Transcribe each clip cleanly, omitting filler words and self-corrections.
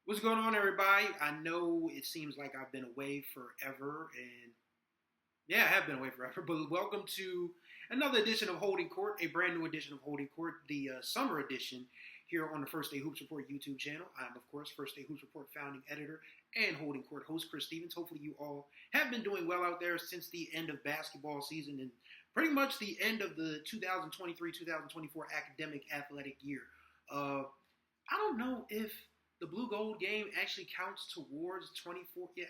What's going on, everybody? I know it seems like I've been away forever, and yeah, I have been away forever, but welcome to another edition of Holding Court, a brand new edition of Holding Court, the summer edition here on the First Day Hoops Report YouTube channel. I'm, of course, First Day Hoops Report founding editor and Holding Court host Chris Stevens. Hopefully you all have been doing well out there since the end of basketball season and pretty much the end of the 2023-2024 academic athletic year. I don't know if the blue gold game actually counts towards 24. Yeah,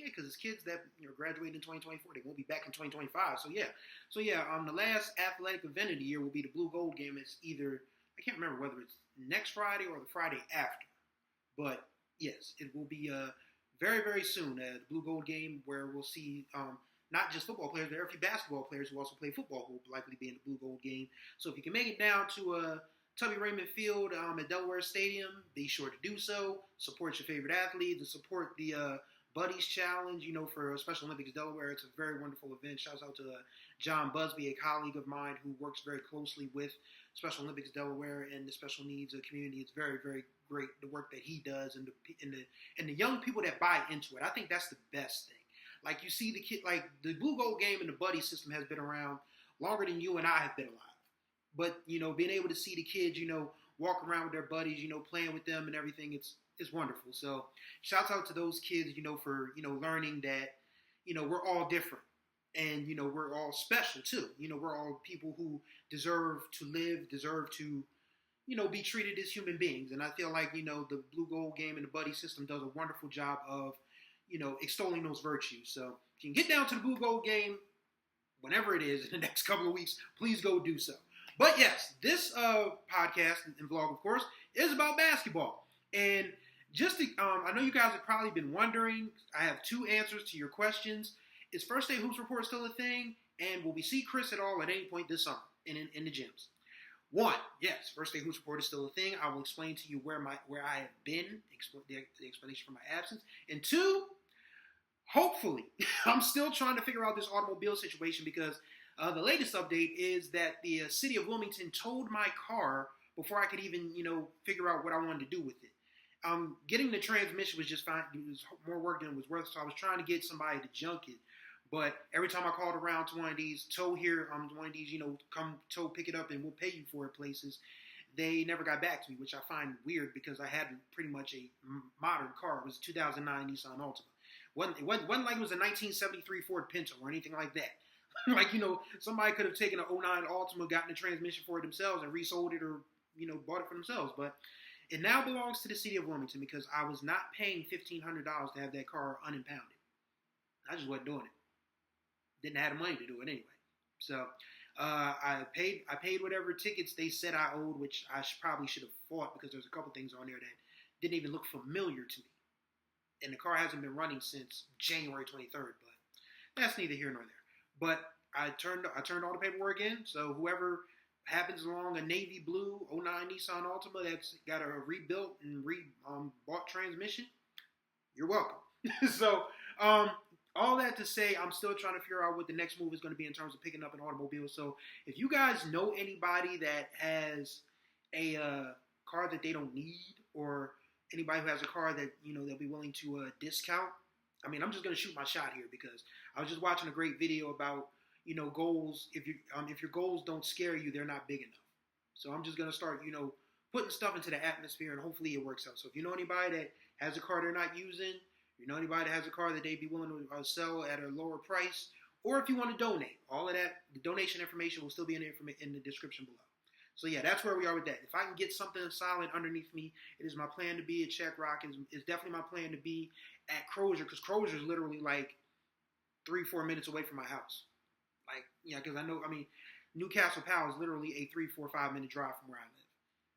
because it's kids that graduated in 2024. They won't be back in 2025. The last athletic event of the year will be the blue gold game. It's either, I can't remember whether it's next Friday or the Friday after, but yes, it will be very, very soon. The blue gold game where we'll see not just football players, there are a few basketball players who also play football who will likely be in the blue gold game. So if you can make it down to Tubby Raymond Field at Delaware Stadium, be sure to do so. Support your favorite athletes and support the Buddies Challenge, for Special Olympics Delaware. It's a very wonderful event. Shouts out to John Busby, a colleague of mine who works very closely with Special Olympics Delaware and the special needs community. It's very, very great, the work that he does and the young people that buy into it. I think that's the best thing. Like you see the kid, like the blue gold game and the buddy system has been around longer than you and I have been alive. But, being able to see the kids, walk around with their buddies, playing with them and everything, it's wonderful. So shouts out to those kids, for, learning that, we're all different and, we're all special too. We're all people who deserve to live, deserve to, be treated as human beings. And I feel like, the blue gold game and the buddy system does a wonderful job of, extolling those virtues. So if you can get down to the blue gold game, whenever it is in the next couple of weeks, please go do so. But yes, this podcast and vlog, of course, is about basketball. And just to, I know you guys have probably been wondering, I have two answers to your questions. Is First Day Hoops Report still a thing? And will we see Chris at all at any point this summer in the gyms? One, yes, First Day Hoops Report is still a thing. I will explain to you where I have been, the explanation for my absence. And two, hopefully, I'm still trying to figure out this automobile situation because the latest update is that the city of Wilmington towed my car before I could even, figure out what I wanted to do with it. Getting the transmission was just fine. It was more work than it was worth, so I was trying to get somebody to junk it. But every time I called around to one of these tow here, one of these, come tow, pick it up, and we'll pay you for it places, they never got back to me, which I find weird because I had pretty much a modern car. It was a 2009 Nissan Altima. It wasn't like it was a 1973 Ford Pinto or anything like that. Like, somebody could have taken an '09 Altima, gotten a transmission for it themselves and resold it or, bought it for themselves. But it now belongs to the city of Wilmington because I was not paying $1,500 to have that car unimpounded. I just wasn't doing it. Didn't have the money to do it anyway. So I paid whatever tickets they said I owed, which I probably should have fought because there's a couple things on there that didn't even look familiar to me. And the car hasn't been running since January 23rd, but that's neither here nor there. But I turned all the paperwork in, so whoever happens along a navy blue '09 Nissan Altima that's got a rebuilt and bought transmission, you're welcome. So all that to say, I'm still trying to figure out what the next move is going to be in terms of picking up an automobile. So if you guys know anybody that has a car that they don't need, or anybody who has a car that they'll be willing to discount, I'm just going to shoot my shot here because I was just watching a great video about, goals. If your goals don't scare you, they're not big enough. So I'm just going to start, putting stuff into the atmosphere and hopefully it works out. So if you know anybody that has a car they're not using, anybody that has a car that they'd be willing to sell at a lower price, or if you want to donate, all of that, the donation information will still be in the description below. So yeah, that's where we are with that. If I can get something solid underneath me, it is my plan to be at Czech Rock. It's definitely my plan to be at Crozier, because Crozier is literally like 3-4 minutes away from my house. Like, yeah, because Newcastle Powell is literally a 3-4-5 minute drive from where I live.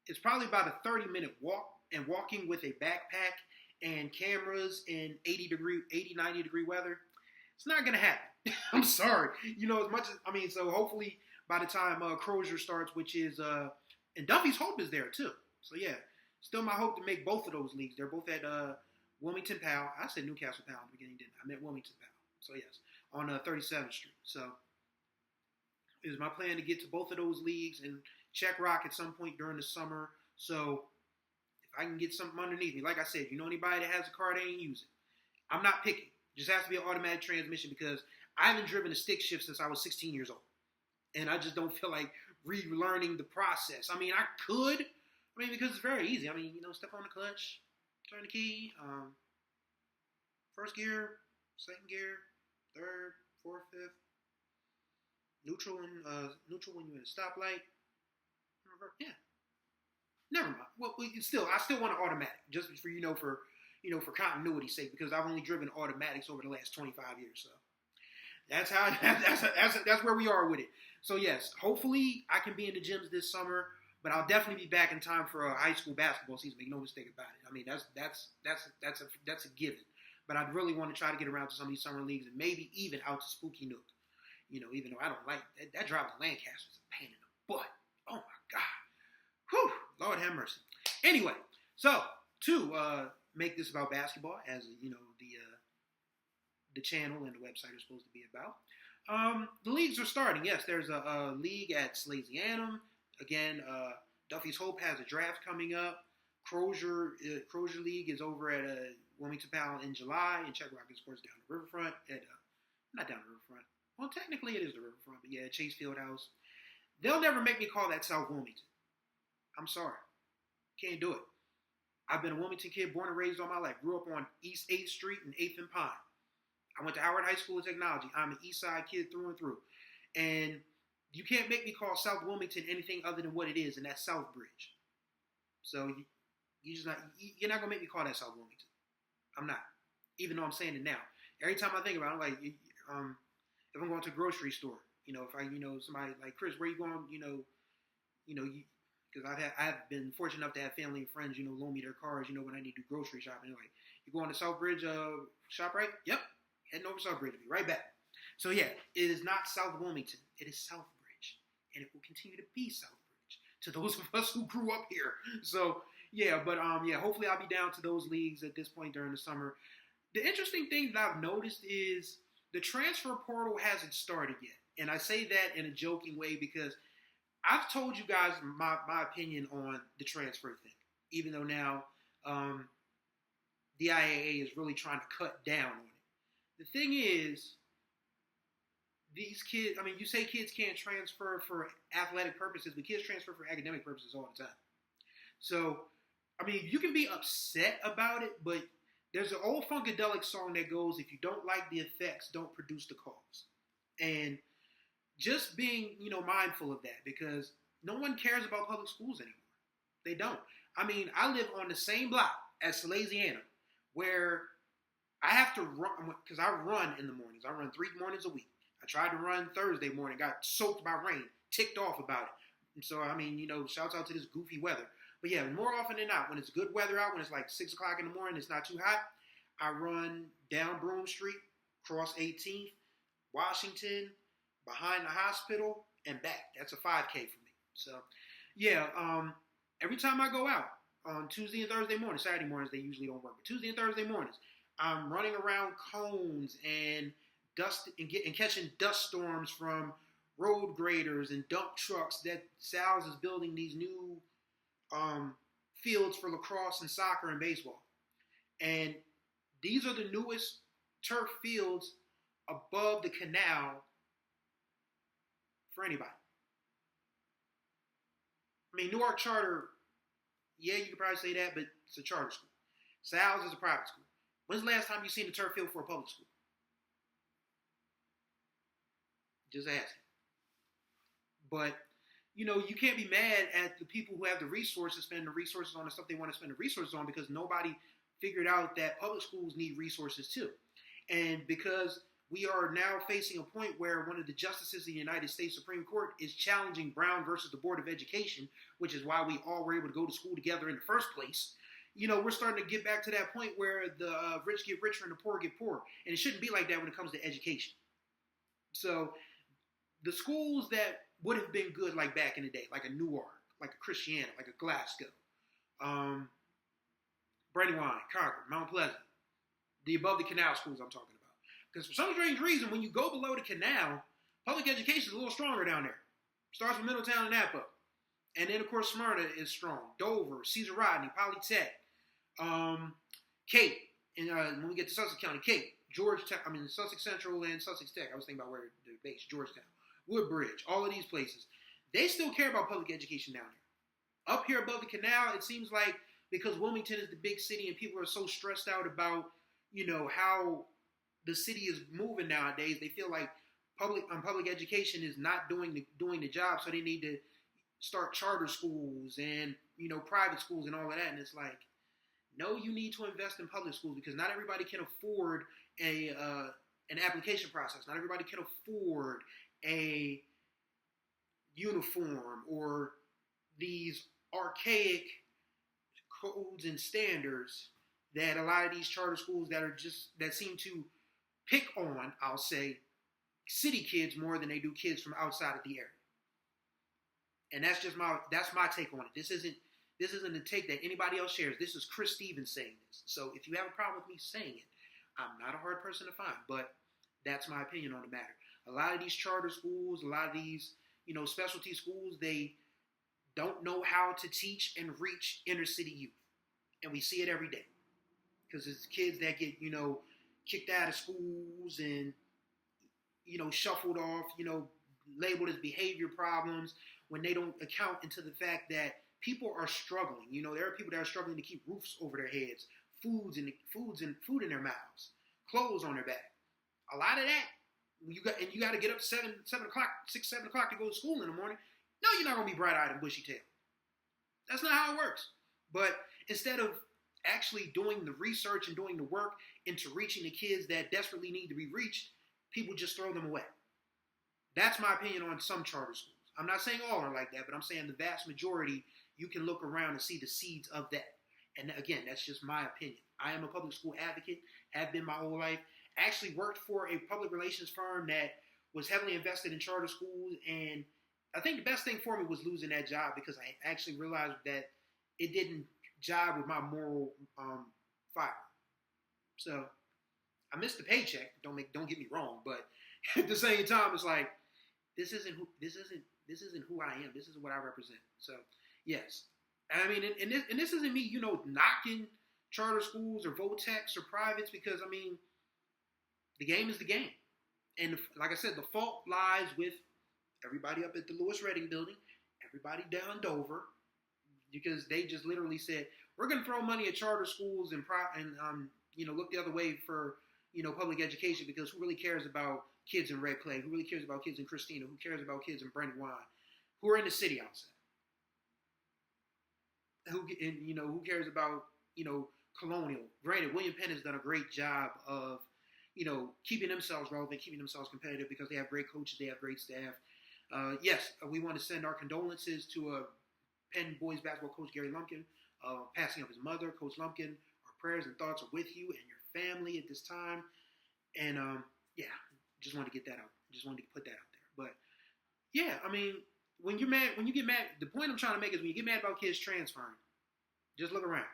It's probably about a 30-minute walk, and walking with a backpack and cameras in 90 degree weather, it's not going to happen. I'm sorry. As much as, so hopefully by the time Crozier starts, which is, and Duffy's Hope is there too. So yeah, still my hope to make both of those leagues. They're both at Wilmington Powell. I said Newcastle Powell in the beginning, didn't I? I meant Wilmington Powell. So yes, on 37th Street. So it is my plan to get to both of those leagues and Czech Rock at some point during the summer. So If I can get something underneath me, like I said, you know anybody that has a car they ain't using. I'm not picky. It just has to be an automatic transmission because I haven't driven a stick shift since I was 16 years old. And I just don't feel like relearning the process. I mean, I could. I mean, because it's very easy. I mean, step on the clutch, turn the key, first gear, second gear, third, fourth, fifth, neutral when you're in a stoplight. Yeah, never mind. Well, I still want an automatic, just for continuity's sake, because I've only driven automatics over the last 25 years. So that's where we are with it. So yes, hopefully I can be in the gyms this summer, but I'll definitely be back in time for a high school basketball season. Make no mistake about it. I mean, that's a given. But I'd really want to try to get around to some of these summer leagues and maybe even out to Spooky Nook. Even though I don't like that drive to Lancaster is a pain in the butt. Oh my God. Whew, Lord have mercy. Anyway, so to make this about basketball, as the channel and the website are supposed to be about, the leagues are starting. Yes, there's a league at Salesianum. Again, Duffy's Hope has a draft coming up. Crozier League is over at Wilmington Powell in July, and Czech Rock is, of course, down the riverfront. Not down the riverfront. Well, technically it is the riverfront, but yeah, Chase Fieldhouse. They'll never make me call that South Wilmington. I'm sorry. Can't do it. I've been a Wilmington kid, born and raised all my life. Grew up on East 8th Street and 8th and Pine. I went to Howard High School of Technology. I'm an East Side kid through and through. And you can't make me call South Wilmington anything other than what it is, and that's Southbridge. So you're not going to make me call that South Wilmington. I'm not. Even though I'm saying it now. Every time I think about it, I'm like, if I'm going to a grocery store, if I, somebody like, Chris, where you going, because I've been fortunate enough to have family and friends, loan me their cars, when I need to do grocery shopping. They're like, you going to Southbridge shop, right? Yep. Heading over Southbridge. Be right back. So yeah, it is not South Wilmington. It is Southbridge. And it will continue to be Southbridge to those of us who grew up here. So yeah, but hopefully I'll be down to those leagues at this point during the summer. The interesting thing that I've noticed is the transfer portal hasn't started yet. And I say that in a joking way because I've told you guys my opinion on the transfer thing, even though now the IAA is really trying to cut down on it. The thing is, these kids, I mean, you say kids can't transfer for athletic purposes, but kids transfer for academic purposes all the time. So, I mean, you can be upset about it, but there's an old Funkadelic song that goes, if you don't like the effects, don't produce the cause. And just being, mindful of that, because no one cares about public schools anymore. They don't. I mean, I live on the same block as Salesianum, where I have to run, because I run in the mornings. I run 3 mornings a week. I tried to run Thursday morning, got soaked by rain, ticked off about it. And so, I mean, shouts out to this goofy weather. But yeah, more often than not, when it's good weather out, when it's like 6 o'clock in the morning, it's not too hot, I run down Broome Street, cross 18th, Washington, behind the hospital, and back. That's a 5K for me. So, yeah, every time I go out on Tuesday and Thursday mornings, Saturday mornings, they usually don't work, but Tuesday and Thursday mornings, I'm running around cones and catching dust storms from road graders and dump trucks that Sal's is building these new fields for lacrosse and soccer and baseball. And these are the newest turf fields above the canal for anybody. I mean, Newark Charter, yeah, you could probably say that, but it's a charter school. Sal's is a private school. When's the last time you seen a turf field for a public school? Just asking. But, you can't be mad at the people who have the resources, spend the resources on the stuff they want to spend the resources on, because nobody figured out that public schools need resources too. And because we are now facing a point where one of the justices of the United States Supreme Court is challenging Brown versus the Board of Education, which is why we all were able to go to school together in the first place. We're starting to get back to that point where the rich get richer and the poor get poorer. And it shouldn't be like that when it comes to education. So the schools that would have been good like back in the day, like a Newark, like a Christiana, like a Glasgow, Brandywine, Concord, Mount Pleasant, the above the canal schools I'm talking about. Because for some strange reason, when you go below the canal, public education is a little stronger down there. Starts with Middletown and Napa. And then, of course, Smyrna is strong. Dover, Cesar Rodney, Polytech, Cape, and when we get to Sussex County, Cape, Georgetown, Sussex Central and Sussex Tech. I was thinking about where they're based, Georgetown, Woodbridge, all of these places. They still care about public education down there. Up here above the canal, it seems like because Wilmington is the big city and people are so stressed out about, how the city is moving nowadays, they feel like public education is not doing the job, so they need to start charter schools and private schools and all of that. And it's like, no, you need to invest in public schools because not everybody can afford an application process. Not everybody can afford a uniform or these archaic codes and standards that a lot of these charter schools that seem to pick on, I'll say, city kids more than they do kids from outside of the area. And that's my take on it. This isn't a take that anybody else shares. This is Chris Stevens saying this. So if you have a problem with me saying it, I'm not a hard person to find, but that's my opinion on the matter. A lot of these charter schools, a lot of these, specialty schools, they don't know how to teach and reach inner city youth. And we see it every day. Because it's kids that get, kicked out of schools and, shuffled off, labeled as behavior problems when they don't account into the fact that people are struggling. There are people that are struggling to keep roofs over their heads, food in their mouths, clothes on their back. A lot of that, you got to get up 7 o'clock to go to school in the morning. No, you're not going to be bright-eyed and bushy-tailed. That's not how it works. But instead of actually doing the research and doing the work into reaching the kids that desperately need to be reached, people just throw them away. That's my opinion on some charter schools. I'm not saying all are like that, but I'm saying the vast majority, you can look around and see the seeds of that. And again, that's just my opinion. I am a public school advocate, have been my whole life. Actually worked for a public relations firm that was heavily invested in charter schools. And I think the best thing for me was losing that job because I actually realized that it didn't jive with my moral fiber. So I missed the paycheck. Don't get me wrong, but at the same time, it's like this isn't who I am. This isn't what I represent. So yes, I mean, and this isn't me, knocking charter schools or Votex or privates because the game is the game, and like I said, the fault lies with everybody up at the Lewis Reading building, everybody down Dover, because they just literally said we're going to throw money at charter schools and look the other way for public education because who really cares about kids in Red Clay? Who really cares about kids in Christina? Who cares about kids in Brandywine? Who are in the city outside? Who cares about Colonial? Granted, William Penn has done a great job of keeping themselves relevant, keeping themselves competitive because they have great coaches, they have great staff. Yes, we want to send our condolences to Penn boys basketball coach Gary Lumpkin, passing of his mother, Coach Lumpkin. Our prayers and thoughts are with you and your family at this time. And just wanted to get that out. Just wanted to put that out there. But yeah, when you get mad, the point I'm trying to make is when you get mad about kids transferring, just look around.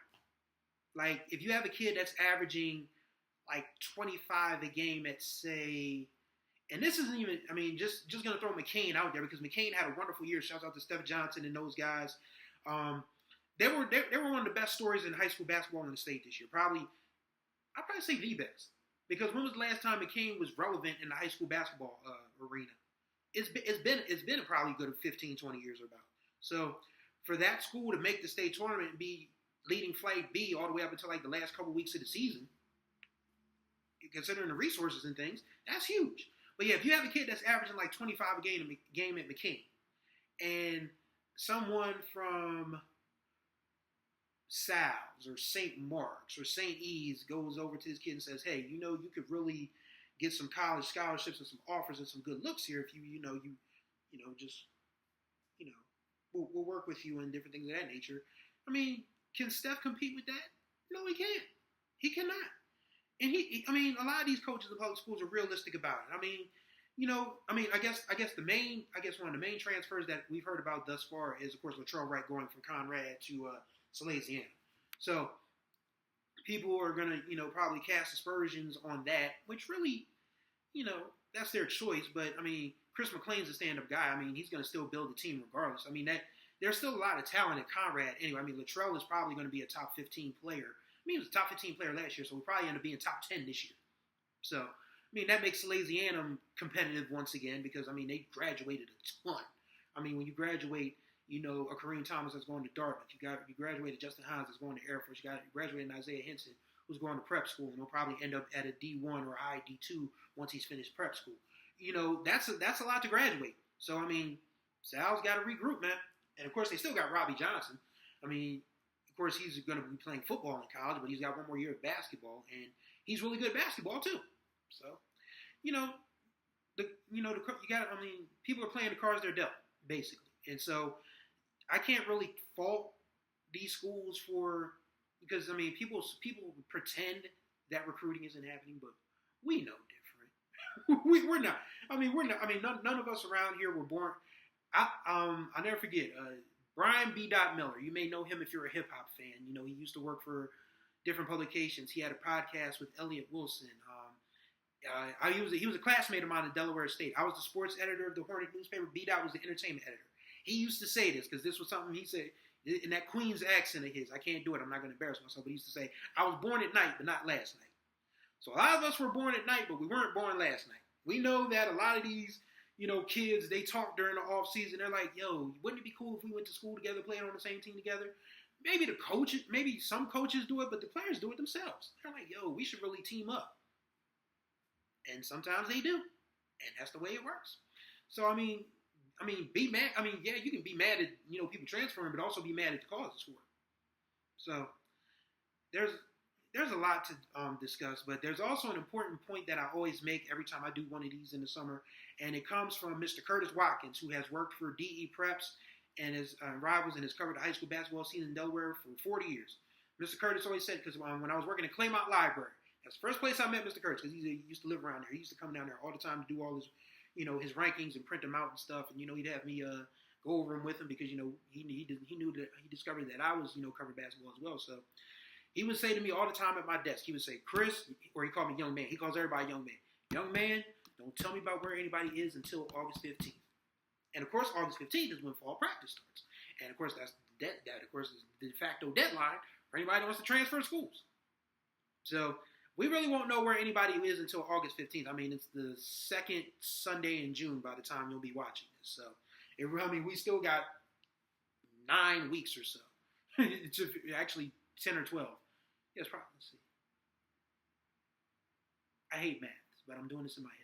Like if you have a kid that's averaging like 25 a game at say, and this isn't even, just going to throw McCain out there because McCain had a wonderful year. Shouts out to Steph Johnson and those guys. They were one of the best stories in high school basketball in the state this year. I'd probably say the best. Because when was the last time McCain was relevant in the high school basketball arena? It's been probably good 15, 20 years or about. So for that school to make the state tournament and be leading flight B all the way up until like the last couple weeks of the season, considering the resources and things, that's huge. But yeah, if you have a kid that's averaging like 25 a game at McCain, and someone from Sal's or St. Mark's or St. E's goes over to his kid and says, hey, you could really get some college scholarships and some offers and some good looks here if we'll work with you and different things of that nature. Can Steph compete with that? No, he can't. He cannot. And a lot of these coaches in public schools are realistic about it. I guess one of the main transfers that we've heard about thus far is, of course, Latrell Wright going from Conrad to Salesiana. So people are going to, probably cast aspersions on that, which really, that's their choice. But, Chris McClain's a stand-up guy. He's going to still build a team regardless. there's still a lot of talent in Conrad anyway. I mean, Luttrell is probably going to be a top 15 player. I mean, he was a top 15 player last year, so we'll probably end up being top 10 this year. So, I mean, that makes Salesianum competitive once again because, I mean, they graduated a ton. I mean, when you graduate, you know, a Kareem Thomas that's going to Dartmouth. You graduated Justin Hines that's going to Air Force. You graduated Isaiah Henson who's going to prep school and will probably end up at a D1 or high D2 once he's finished prep school. You know, that's a lot to graduate. So, I mean, Sal's got to regroup, man. And, of course, they still got Robbie Johnson. I mean, of course, he's going to be playing football in college, but he's got one more year of basketball, and he's really good at basketball, too. So, you know, people are playing the cards they're dealt, basically. And so I can't really fault these schools because, I mean, people pretend that recruiting isn't happening, but we know different. we're not. I mean, none of us around here were born. I'll never forget Brian B. Miller. You may know him if you're a hip hop fan. You know, he used to work for different publications. He had a podcast with Elliott Wilson. He was a classmate of mine at Delaware State. I was the sports editor of the Hornet newspaper. B. was the entertainment editor. He used to say this because this was something he said in that Queens accent of his. I can't do it. I'm not going to embarrass myself. But he used to say, I was born at night, but not last night. So a lot of us were born at night, but we weren't born last night. We know that a lot of these, you know, kids, they talk during the off season. They're like, yo, wouldn't it be cool if we went to school together, playing on the same team together? Maybe some coaches do it, but the players do it themselves. They're like, yo, we should really team up. And sometimes they do. And that's the way it works. So, I mean, be mad. I mean, yeah, you can be mad at, you know, people transferring, but also be mad at the causes for it. So, there's a lot to discuss, but there's also an important point that I always make every time I do one of these in the summer, and it comes from Mr. Curtis Watkins, who has worked for DE Preps and his rivals and has covered the high school basketball scene in Delaware for 40 years. Mr. Curtis always said, because when I was working at Claymont Library, that's the first place I met Mr. Curtis, because he used to live around there. He used to come down there all the time to do all his, you know, his rankings and print them out and stuff. And, you know, he'd have me go over them with him because, you know, he knew that he discovered that I was, you know, covered basketball as well. So he would say to me all the time at my desk, he would say, Chris, or he called me young man. He calls everybody young man. Young man, don't tell me about where anybody is until August 15th. And, of course, August 15th is when fall practice starts. And, of course, that of course, is the de facto deadline for anybody that wants to transfer schools. So we really won't know where anybody is until August 15th. I mean, it's the second Sunday in June by the time you'll be watching this. So, we still got 9 weeks or so. It's actually 10 or 12. Yes, probably. Let's see. I hate math, but I'm doing this in my head.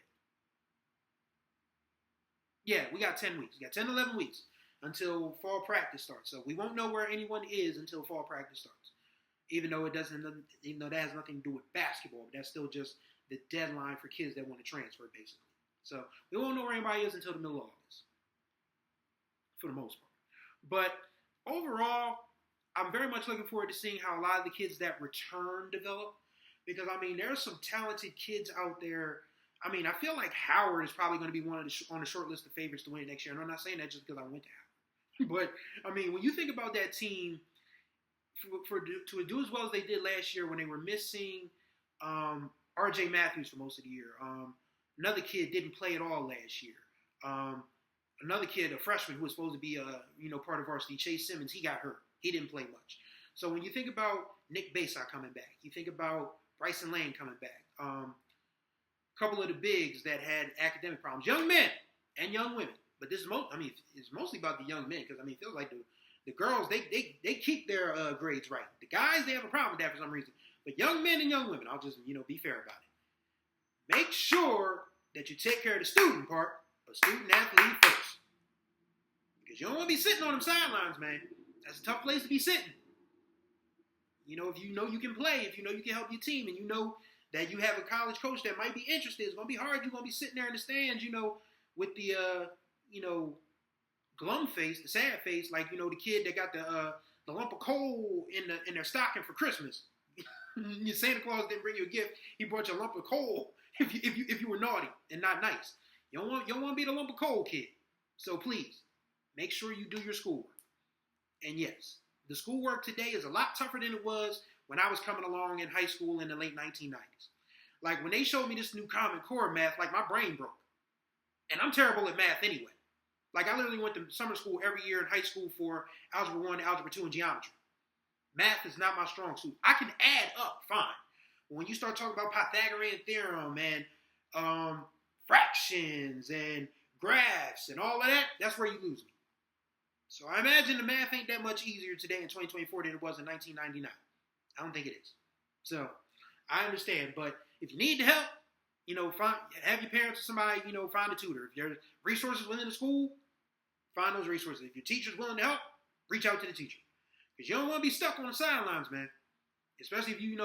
Yeah, we got 10 weeks. We got 10, 11 weeks until fall practice starts. So we won't know where anyone is until fall practice starts. Even though that has nothing to do with basketball, but that's still just the deadline for kids that want to transfer, basically. So we won't know where anybody is until the middle of August, for the most part. But overall, I'm very much looking forward to seeing how a lot of the kids that return develop. Because, I mean, there's some talented kids out there. I mean, I feel like Howard is probably going to be on the short list of favorites to win it next year. And I'm not saying that just because I went to Howard. But, I mean, when you think about that team, to do as well as they did last year when they were missing R.J. Matthews for most of the year. Another kid didn't play at all last year. Another kid, a freshman who was supposed to be part of varsity, Chase Simmons, he got hurt. He didn't play much. So when you think about Nick Basak coming back, you think about Bryson Lane coming back, a couple of the bigs that had academic problems, young men and young women. But this is it's mostly about the young men because it feels like the girls they keep their grades right. The guys, they have a problem with that for some reason. But young men and young women, I'll just be fair about it. Make sure that you take care of the student part, a student athlete first, because you don't want to be sitting on them sidelines, man. That's a tough place to be sitting. If you know you can play, if you know you can help your team, and you know that you have a college coach that might be interested, it's going to be hard. You're going to be sitting there in the stands, with the, glum face, the sad face, like, the kid that got the lump of coal in their stocking for Christmas. Santa Claus didn't bring you a gift. He brought you a lump of coal if you were naughty and not nice. You don't want to be the lump of coal kid. So please, make sure you do your schoolwork. And yes, the schoolwork today is a lot tougher than it was when I was coming along in high school in the late 1990s. Like, when they showed me this new Common Core math, like, my brain broke. And I'm terrible at math anyway. Like, I literally went to summer school every year in high school for Algebra 1, Algebra 2, and Geometry. Math is not my strong suit. I can add up, fine. But when you start talking about Pythagorean theorem and fractions and graphs and all of that, that's where you lose me. So I imagine the math ain't that much easier today in 2024 than it was in 1999. I don't think it is. So I understand. But if you need the help, have your parents or somebody, find a tutor. If there's resources within the school, find those resources. If your teacher's willing to help, reach out to the teacher. Because you don't want to be stuck on the sidelines, man. Especially if you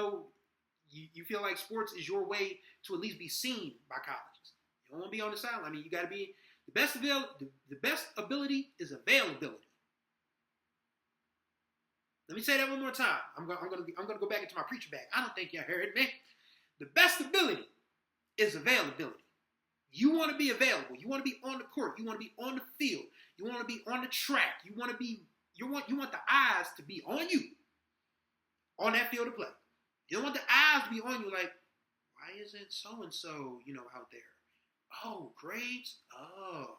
feel like sports is your way to at least be seen by colleges. You don't want to be on the sideline. I mean, you got to be the best ability is availability. Let me say that one more time. I'm gonna go back into my preacher bag. I don't think y'all heard me. The best ability is availability. You want to be available. You want to be on the court. You want to be on the field. You want to be on the track. You want the eyes to be on you on that field of play. You don't want the eyes to be on you like, why isn't so-and-so, out there? Oh, grades? Oh.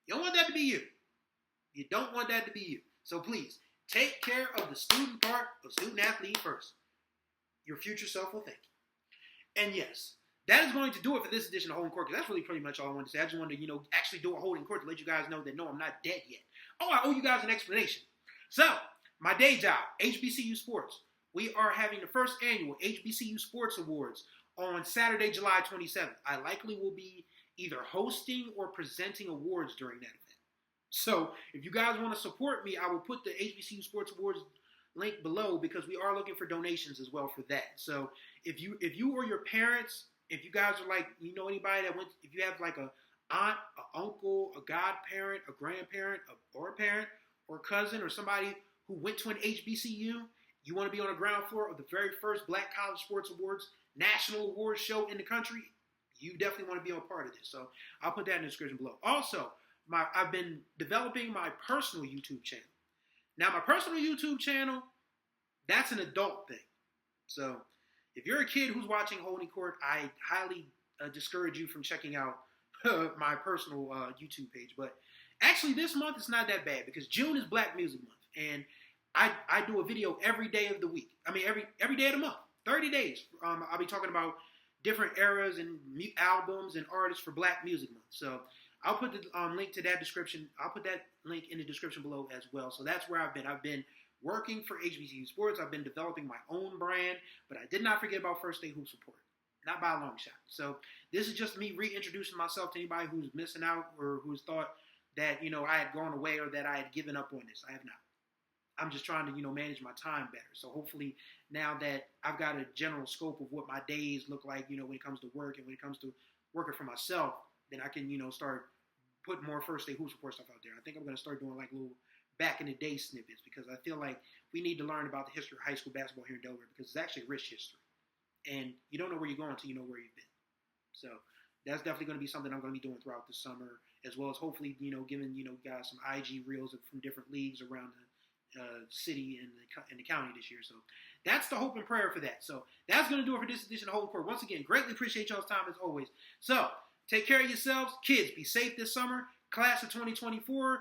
You don't want that to be you. You don't want that to be you. So please, take care of the student part of student athlete first. Your future self will thank you. And yes, that is going to do it for this edition of Holding Court, because that's really pretty much all I wanted to say. I just wanted to, actually do a Holding Court to let you guys know that, no, I'm not dead yet. Oh, I owe you guys an explanation. So, my day job, HBCU Sports. We are having the first annual HBCU Sports Awards on Saturday, July 27th. I likely will be either hosting or presenting awards during that event. So, if you guys want to support me, I will put the HBCU Sports Awards link below, because we are looking for donations as well for that. So, if you or your parents, if you guys are like, anybody that went, if you have like a aunt, an uncle, a godparent, a grandparent, or a parent, or a cousin, or somebody who went to an HBCU, you want to be on the ground floor of the very first Black College Sports Awards, national awards show in the country, you definitely want to be a part of this. So I'll put that in the description below. Also, I've been developing my personal YouTube channel. Now, my personal YouTube channel, that's an adult thing. So if you're a kid who's watching Holding Court, I highly discourage you from checking out my personal YouTube page. But actually, this month it's not that bad, because June is Black Music Month, and I do a video every day of the week. I mean, every day of the month, 30 days. I'll be talking about different eras and albums and artists for Black Music Month. So I'll put the link to that description. I'll put that link in the description below as well. So that's where I've been. I've been working for HBCU Sports. I've been developing my own brand, but I did not forget about First State Hoops Report. Not by a long shot. So this is just me reintroducing myself to anybody who's missing out or who's thought that, I had gone away or that I had given up on this. I have not. I'm just trying to, manage my time better. So hopefully now that I've got a general scope of what my days look like, when it comes to work and when it comes to working for myself, then I can, start putting more First State Hoops Report stuff out there. I think I'm going to start doing like little back in the day snippets, because I feel like we need to learn about the history of high school basketball here in Delaware, because it's actually rich history. And you don't know where you're going until you know where you've been. So that's definitely going to be something I'm going to be doing throughout the summer, as well as hopefully, giving, guys some IG reels from different leagues around the city and the county this year. So that's the hope and prayer for that. So that's going to do it for this edition of Holding Court. Once again, greatly appreciate y'all's time as always. So take care of yourselves. Kids, be safe this summer. Class of 2024,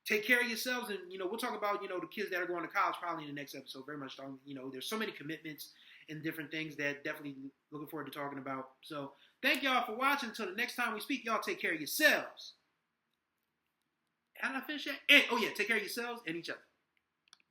take care of yourselves. And, we'll talk about, the kids that are going to college probably in the next episode very much. There's so many commitments and different things that definitely looking forward to talking about. So thank y'all for watching. Until the next time we speak, y'all take care of yourselves. How did I finish that? And, take care of yourselves and each other.